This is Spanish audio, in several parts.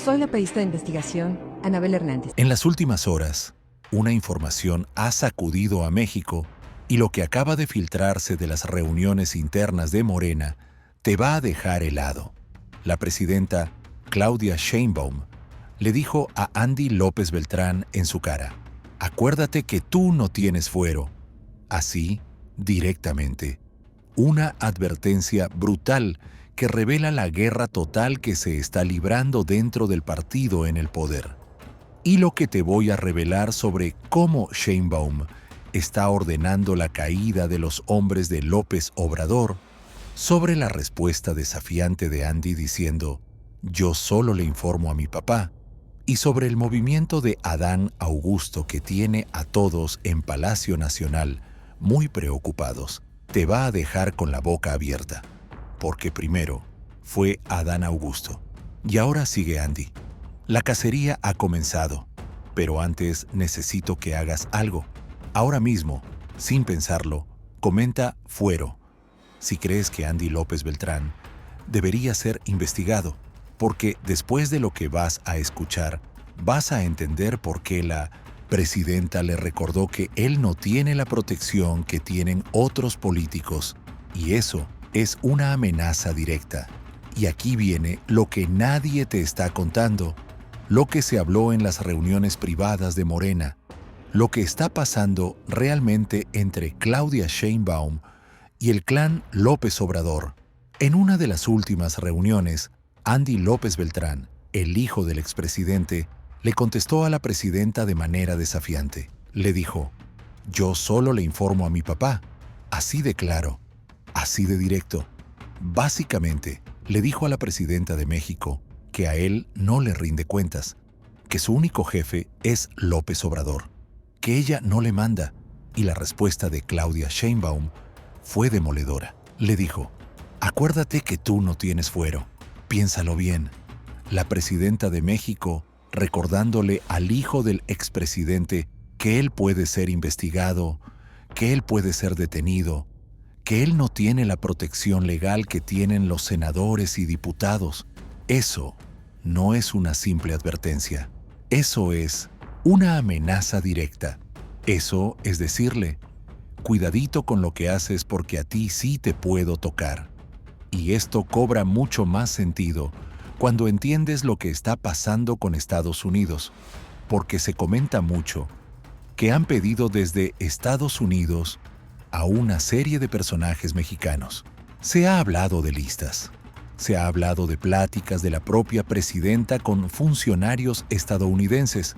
Soy la periodista de investigación, Anabel Hernández. En las últimas horas, una información ha sacudido a México y lo que acaba de filtrarse de las reuniones internas de Morena te va a dejar helado. La presidenta Claudia Sheinbaum le dijo a Andy López Beltrán en su cara: acuérdate que tú no tienes fuero. Así, directamente. Una advertencia brutal que revela la guerra total que se está librando dentro del partido en el poder. Y lo que te voy a revelar sobre cómo Sheinbaum está ordenando la caída de los hombres de López Obrador, sobre la respuesta desafiante de Andy diciendo: yo solo le informo a mi papá, y sobre el movimiento de Adán Augusto que tiene a todos en Palacio Nacional muy preocupados, te va a dejar con la boca abierta. Porque primero fue Adán Augusto y ahora sigue Andy. La cacería ha comenzado, pero antes necesito que hagas algo. Ahora mismo, sin pensarlo, comenta fuero. Si crees que Andy López Beltrán debería ser investigado, porque después de lo que vas a escuchar, vas a entender por qué la presidenta le recordó que él no tiene la protección que tienen otros políticos, y eso es una amenaza directa. Y aquí viene lo que nadie te está contando, lo que se habló en las reuniones privadas de Morena, lo que está pasando realmente entre Claudia Sheinbaum y el clan López Obrador. En una de las últimas reuniones, Andy López Beltrán, el hijo del expresidente, le contestó a la presidenta de manera desafiante. Le dijo: yo solo le informo a mi papá, así de claro. Así de directo. Básicamente, le dijo a la presidenta de México que a él no le rinde cuentas, que su único jefe es López Obrador, que ella no le manda, y la respuesta de Claudia Sheinbaum fue demoledora. Le dijo: acuérdate que tú no tienes fuero, piénsalo bien. La presidenta de México recordándole al hijo del expresidente que él puede ser investigado, que él puede ser detenido, que él no tiene la protección legal que tienen los senadores y diputados. Eso no es una simple advertencia. Eso es una amenaza directa. Eso es decirle: cuidadito con lo que haces porque a ti sí te puedo tocar. Y esto cobra mucho más sentido cuando entiendes lo que está pasando con Estados Unidos, porque se comenta mucho que han pedido desde Estados Unidos a una serie de personajes mexicanos. Se ha hablado de listas, se ha hablado de pláticas de la propia presidenta con funcionarios estadounidenses,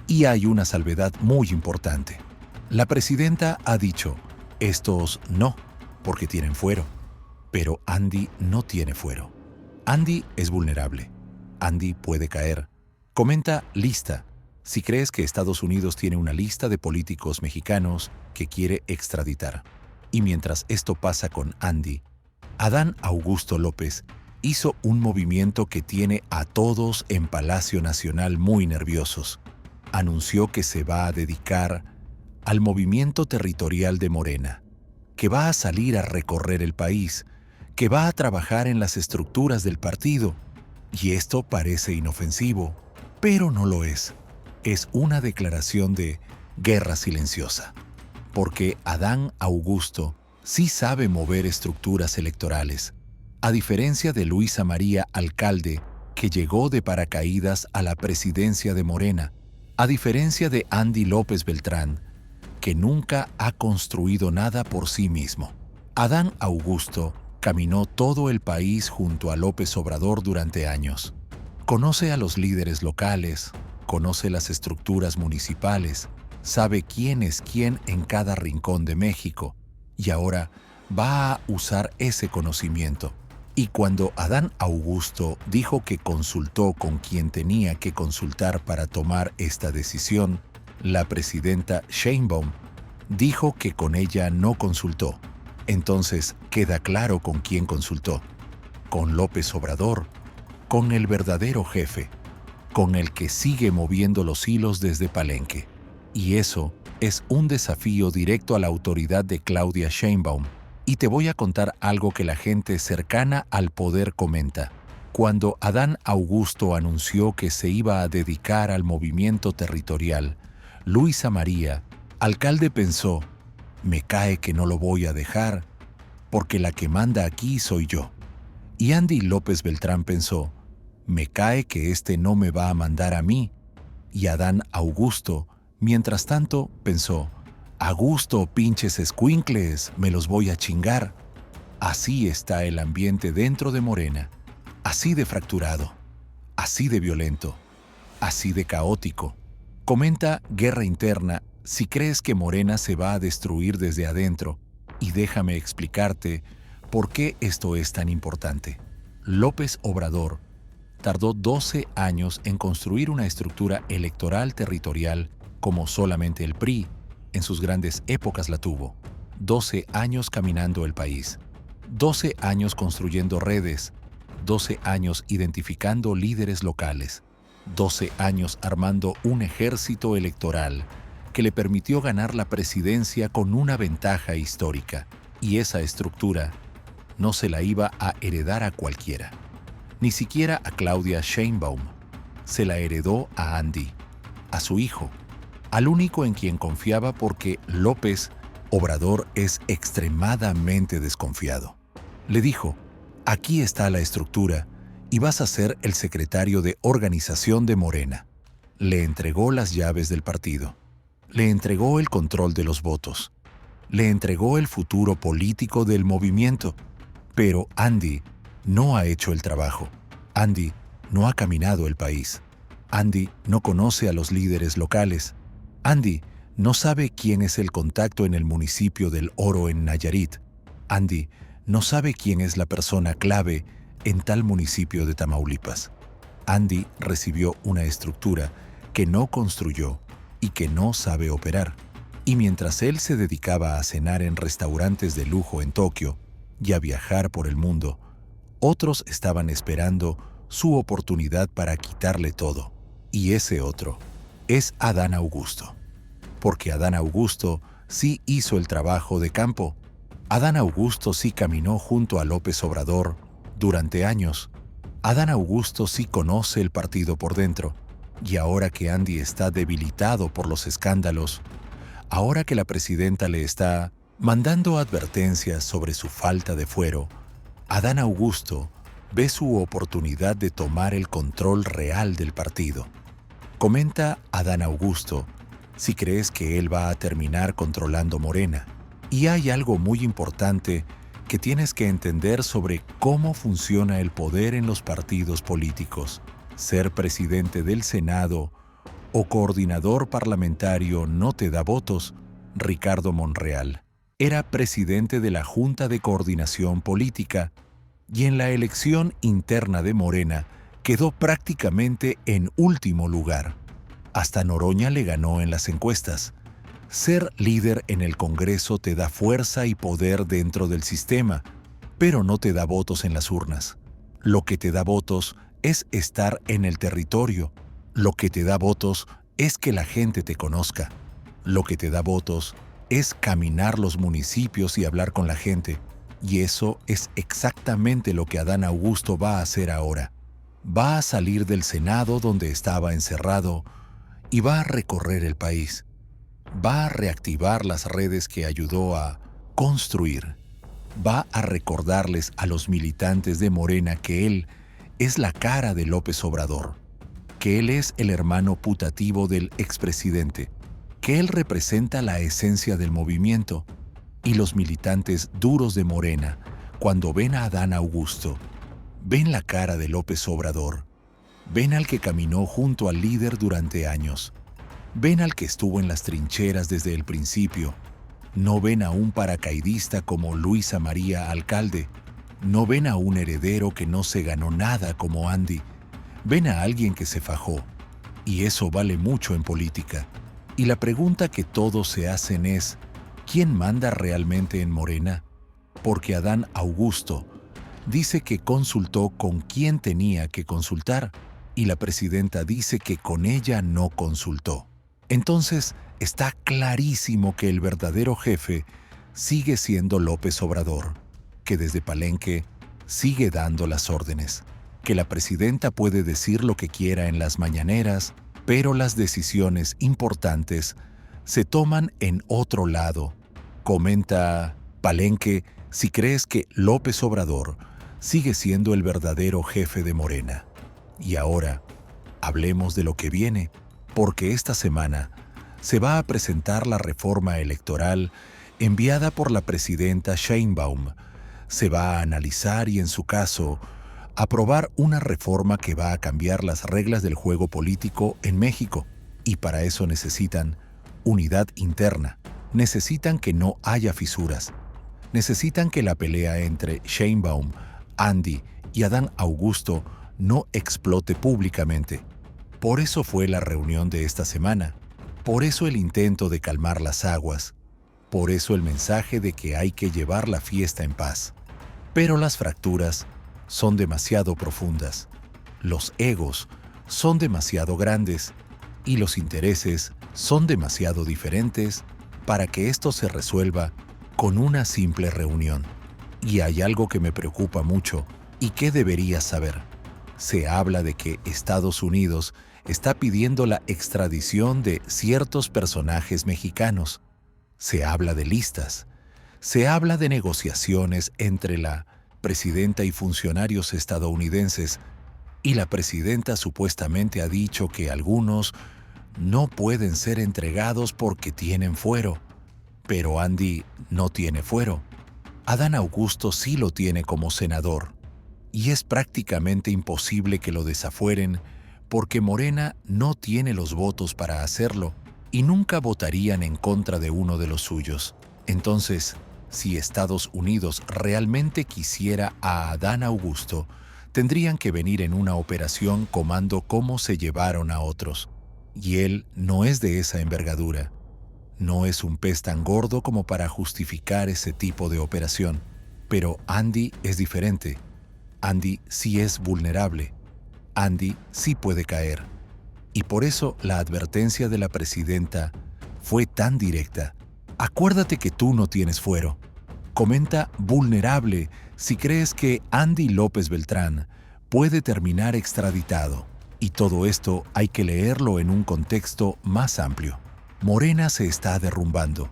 y hay una salvedad muy importante. La presidenta ha dicho: estos no, porque tienen fuero. Pero Andy no tiene fuero. Andy es vulnerable. Andy puede caer. Comenta lista. Si crees que Estados Unidos tiene una lista de políticos mexicanos que quiere extraditar. Y mientras esto pasa con Andy, Adán Augusto López hizo un movimiento que tiene a todos en Palacio Nacional muy nerviosos. Anunció que se va a dedicar al movimiento territorial de Morena, que va a salir a recorrer el país, que va a trabajar en las estructuras del partido. Y esto parece inofensivo, pero no lo es. Es una declaración de guerra silenciosa, porque Adán Augusto sí sabe mover estructuras electorales, a diferencia de Luisa María Alcalde, que llegó de paracaídas a la presidencia de Morena, a diferencia de Andy López Beltrán, que nunca ha construido nada por sí mismo. Adán Augusto caminó todo el país junto a López Obrador durante años. Conoce a los líderes locales, conoce las estructuras municipales, sabe quién es quién en cada rincón de México, y ahora va a usar ese conocimiento. Y cuando Adán Augusto dijo que consultó con quien tenía que consultar para tomar esta decisión, la presidenta Sheinbaum dijo que con ella no consultó. Entonces queda claro con quién consultó: con López Obrador, con el verdadero jefe, con el que sigue moviendo los hilos desde Palenque. Y eso es un desafío directo a la autoridad de Claudia Sheinbaum. Y te voy a contar algo que la gente cercana al poder comenta. Cuando Adán Augusto anunció que se iba a dedicar al movimiento territorial, Luisa María, alcalde, pensó: me cae que no lo voy a dejar, porque la que manda aquí soy yo. Y Andy López Beltrán pensó: me cae que este no me va a mandar a mí. Y Adán Augusto, mientras tanto, pensó: a gusto, pinches escuincles, me los voy a chingar. Así está el ambiente dentro de Morena, así de fracturado, así de violento, así de caótico. Comenta Guerra Interna: si crees que Morena se va a destruir desde adentro, y déjame explicarte por qué esto es tan importante. López Obrador tardó 12 años en construir una estructura electoral territorial como solamente el PRI en sus grandes épocas la tuvo. 12 años caminando el país, 12 años construyendo redes, 12 años identificando líderes locales, 12 años armando un ejército electoral que le permitió ganar la presidencia con una ventaja histórica. Y esa estructura no se la iba a heredar a cualquiera, ni siquiera a Claudia Sheinbaum. Se la heredó a Andy, a su hijo, al único en quien confiaba, porque López Obrador es extremadamente desconfiado. Le dijo: aquí está la estructura y vas a ser el secretario de organización de Morena. Le entregó las llaves del partido, le entregó el control de los votos, le entregó el futuro político del movimiento. Pero Andy no ha hecho el trabajo. Andy no ha caminado el país. Andy no conoce a los líderes locales. Andy no sabe quién es el contacto en el municipio del Oro en Nayarit. Andy no sabe quién es la persona clave en tal municipio de Tamaulipas. Andy recibió una estructura que no construyó y que no sabe operar. Y mientras él se dedicaba a cenar en restaurantes de lujo en Tokio y a viajar por el mundo, otros estaban esperando su oportunidad para quitarle todo. Y ese otro es Adán Augusto. Porque Adán Augusto sí hizo el trabajo de campo. Adán Augusto sí caminó junto a López Obrador durante años. Adán Augusto sí conoce el partido por dentro. Y ahora que Andy está debilitado por los escándalos, ahora que la presidenta le está mandando advertencias sobre su falta de fuero, Adán Augusto ve su oportunidad de tomar el control real del partido. Comenta Adán Augusto: si crees que él va a terminar controlando Morena. Y hay algo muy importante que tienes que entender sobre cómo funciona el poder en los partidos políticos. Ser presidente del Senado o coordinador parlamentario no te da votos. Ricardo Monreal era presidente de la Junta de Coordinación Política y en la elección interna de Morena quedó prácticamente en último lugar. Hasta Noroña le ganó en las encuestas. Ser líder en el Congreso te da fuerza y poder dentro del sistema, pero no te da votos en las urnas. Lo que te da votos es estar en el territorio. Lo que te da votos es que la gente te conozca. Lo que te da votos es caminar los municipios y hablar con la gente. Y eso es exactamente lo que Adán Augusto va a hacer ahora. Va a salir del Senado donde estaba encerrado y va a recorrer el país. Va a reactivar las redes que ayudó a construir. Va a recordarles a los militantes de Morena que él es la cara de López Obrador, que él es el hermano putativo del expresidente, que él representa la esencia del movimiento. Y los militantes duros de Morena, cuando ven a Adán Augusto, ven la cara de López Obrador, ven al que caminó junto al líder durante años, ven al que estuvo en las trincheras desde el principio, no ven a un paracaidista como Luisa María Alcalde, no ven a un heredero que no se ganó nada como Andy, ven a alguien que se fajó, y eso vale mucho en política. Y la pregunta que todos se hacen es: ¿quién manda realmente en Morena? Porque Adán Augusto dice que consultó con quien tenía que consultar y la presidenta dice que con ella no consultó. Entonces está clarísimo que el verdadero jefe sigue siendo López Obrador, que desde Palenque sigue dando las órdenes. que la presidenta puede decir lo que quiera en las mañaneras, pero las decisiones importantes se toman en otro lado. Comenta Palenque si crees que López Obrador sigue siendo el verdadero jefe de Morena. Y ahora, hablemos de lo que viene, porque esta semana se va a presentar la reforma electoral enviada por la presidenta Sheinbaum. Se va a analizar y, en su caso, aprobar una reforma que va a cambiar las reglas del juego político en México. Y para eso necesitan unidad interna. Necesitan que no haya fisuras. Necesitan que la pelea entre Sheinbaum, Andy y Adán Augusto no explote públicamente. Por eso fue la reunión de esta semana. Por eso el intento de calmar las aguas. Por eso el mensaje de que hay que llevar la fiesta en paz. Pero las fracturas son demasiado profundas. Los egos son demasiado grandes y los intereses son demasiado diferentes para que esto se resuelva con una simple reunión. Y hay algo que me preocupa mucho y que deberías saber. Se habla de que Estados Unidos está pidiendo la extradición de ciertos personajes mexicanos. Se habla de listas. Se habla de negociaciones entre la presidenta y funcionarios estadounidenses, y la presidenta supuestamente ha dicho que algunos no pueden ser entregados porque tienen fuero. Pero Andy no tiene fuero. Adán Augusto sí lo tiene como senador. Y es prácticamente imposible que lo desafueren porque Morena no tiene los votos para hacerlo y nunca votarían en contra de uno de los suyos. Entonces, si Estados Unidos realmente quisiera a Adán Augusto, tendrían que venir en una operación comando como se llevaron a otros. Y él no es de esa envergadura. No es un pez tan gordo como para justificar ese tipo de operación. Pero Andy es diferente. Andy sí es vulnerable. Andy sí puede caer. Y por eso la advertencia de la presidenta fue tan directa. Acuérdate que tú no tienes fuero. Comenta vulnerable si crees que Andy López Beltrán puede terminar extraditado. Y todo esto hay que leerlo en un contexto más amplio. Morena se está derrumbando.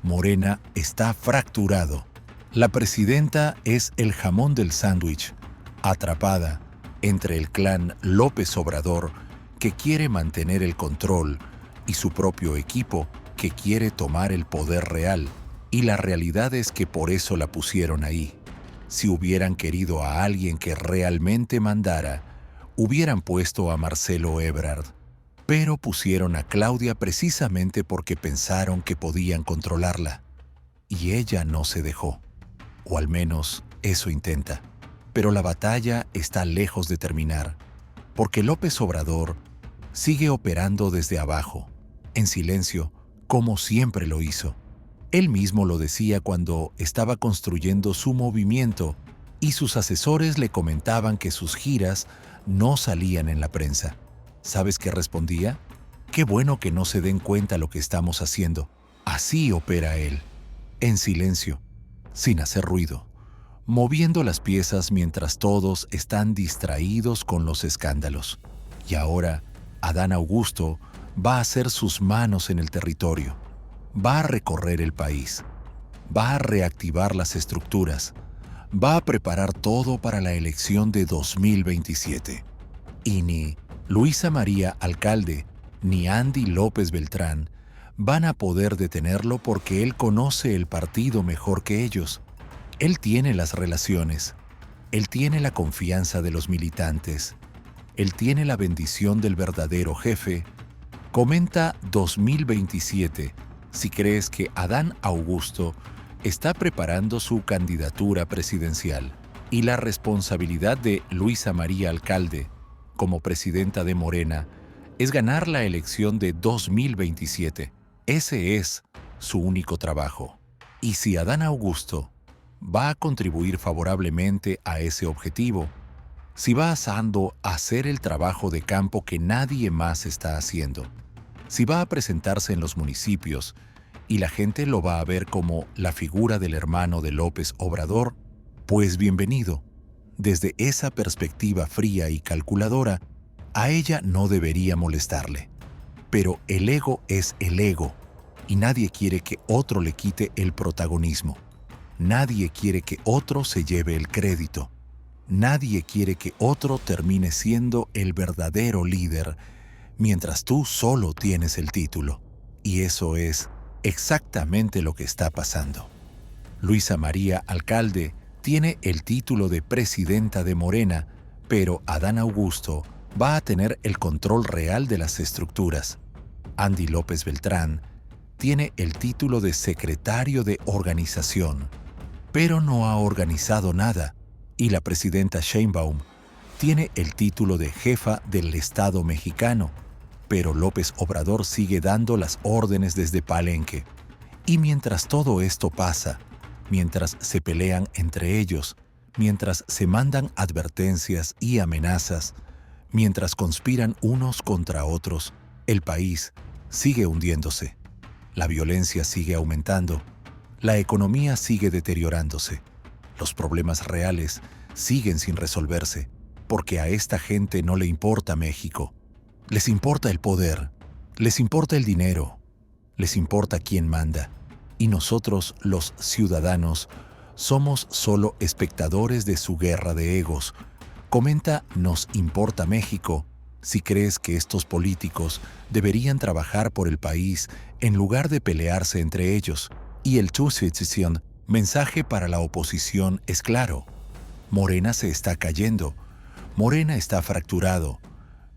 Morena está fracturado. La presidenta es el jamón del sándwich, atrapada entre el clan López Obrador, que quiere mantener el control, y su propio equipo, que quiere tomar el poder real. Y la realidad es que por eso la pusieron ahí. Si hubieran querido a alguien que realmente mandara, hubieran puesto a Marcelo Ebrard. Pero pusieron a Claudia precisamente porque pensaron que podían controlarla. Y ella no se dejó. O al menos eso intenta. Pero la batalla está lejos de terminar, porque López Obrador sigue operando desde abajo, en silencio, como siempre lo hizo. Él mismo lo decía cuando estaba construyendo su movimiento y sus asesores le comentaban que sus giras no salían en la prensa. ¿Sabes qué respondía? Qué bueno que no se den cuenta lo que estamos haciendo. Así opera él, en silencio, sin hacer ruido, moviendo las piezas mientras todos están distraídos con los escándalos. Y ahora, Adán Augusto va a hacer sus manos en el territorio. Va a recorrer el país, va a reactivar las estructuras, va a preparar todo para la elección de 2027. Y ni Luisa María Alcalde ni Andy López Beltrán van a poder detenerlo porque él conoce el partido mejor que ellos. Él tiene las relaciones, él tiene la confianza de los militantes, él tiene la bendición del verdadero jefe. Comenta 2027. Si crees que Adán Augusto está preparando su candidatura presidencial y la responsabilidad de Luisa María Alcalde como presidenta de Morena es ganar la elección de 2027. Ese es su único trabajo. Y si Adán Augusto va a contribuir favorablemente a ese objetivo, si va asando a hacer el trabajo de campo que nadie más está haciendo, si va a presentarse en los municipios y la gente lo va a ver como la figura del hermano de López Obrador, pues bienvenido. desde esa perspectiva fría y calculadora, a ella no debería molestarle. Pero el ego es el ego, y nadie quiere que otro le quite el protagonismo. Nadie quiere que otro se lleve el crédito. Nadie quiere que otro termine siendo el verdadero líder, mientras tú solo tienes el título. Y eso es exactamente lo que está pasando. Luisa María Alcalde tiene el título de presidenta de Morena, pero Adán Augusto va a tener el control real de las estructuras. Andy López Beltrán tiene el título de secretario de organización, pero no ha organizado nada. Y la presidenta Sheinbaum tiene el título de jefa del Estado mexicano, pero López Obrador sigue dando las órdenes desde Palenque. Y mientras todo esto pasa, mientras se pelean entre ellos, mientras se mandan advertencias y amenazas, mientras conspiran unos contra otros, el país sigue hundiéndose. La violencia sigue aumentando. La economía sigue deteriorándose. Los problemas reales siguen sin resolverse, porque a esta gente no le importa México. Les importa el poder, les importa el dinero, les importa quién manda. Y nosotros, los ciudadanos, somos solo espectadores de su guerra de egos. Comenta Nos Importa México si crees que estos políticos deberían trabajar por el país en lugar de pelearse entre ellos. Y el Tucson mensaje para la oposición es claro. Morena se está cayendo. Morena está fracturado.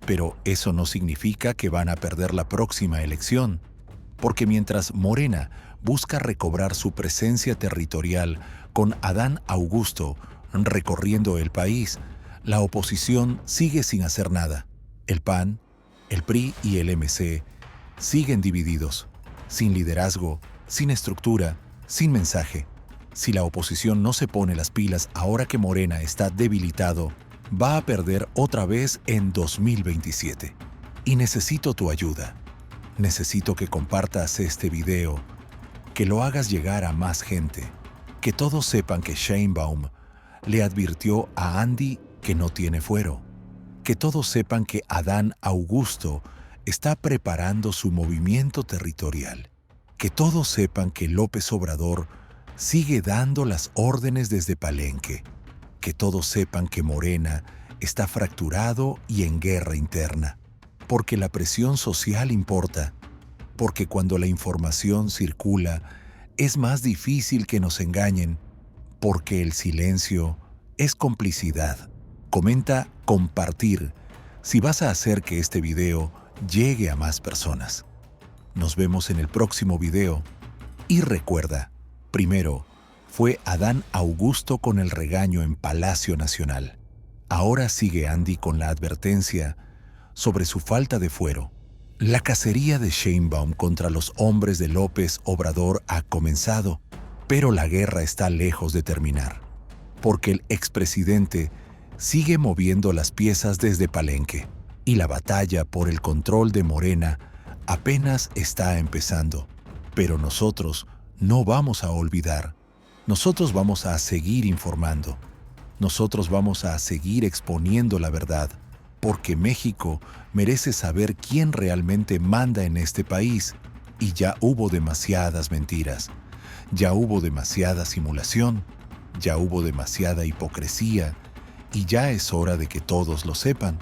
Pero eso no significa que van a perder la próxima elección. Porque mientras Morena busca recobrar su presencia territorial con Adán Augusto recorriendo el país, la oposición sigue sin hacer nada. El PAN, el PRI y el MC siguen divididos, sin liderazgo, sin estructura, sin mensaje. Si la oposición no se pone las pilas ahora que Morena está debilitado, va a perder otra vez en 2027. Y necesito tu ayuda. Necesito que compartas este video, que lo hagas llegar a más gente, que todos sepan que Sheinbaum le advirtió a Andy que no tiene fuero, que todos sepan que Adán Augusto está preparando su movimiento territorial, que todos sepan que López Obrador sigue dando las órdenes desde Palenque, que todos sepan que Morena está fracturado y en guerra interna, porque la presión social importa, porque cuando la información circula es más difícil que nos engañen, porque el silencio es complicidad. Comenta compartir si vas a hacer que este video llegue a más personas. Nos vemos en el próximo video y recuerda, primero fue Adán Augusto con el regaño en Palacio Nacional. Ahora sigue Andy con la advertencia sobre su falta de fuero. La cacería de Sheinbaum contra los hombres de López Obrador ha comenzado, pero la guerra está lejos de terminar, porque el expresidente sigue moviendo las piezas desde Palenque y la batalla por el control de Morena apenas está empezando. Pero nosotros no vamos a olvidar. Nosotros vamos a seguir informando. Nosotros vamos a seguir exponiendo la verdad, porque México merece saber quién realmente manda en este país. Y ya hubo demasiadas mentiras, ya hubo demasiada simulación, ya hubo demasiada hipocresía, y ya es hora de que todos lo sepan.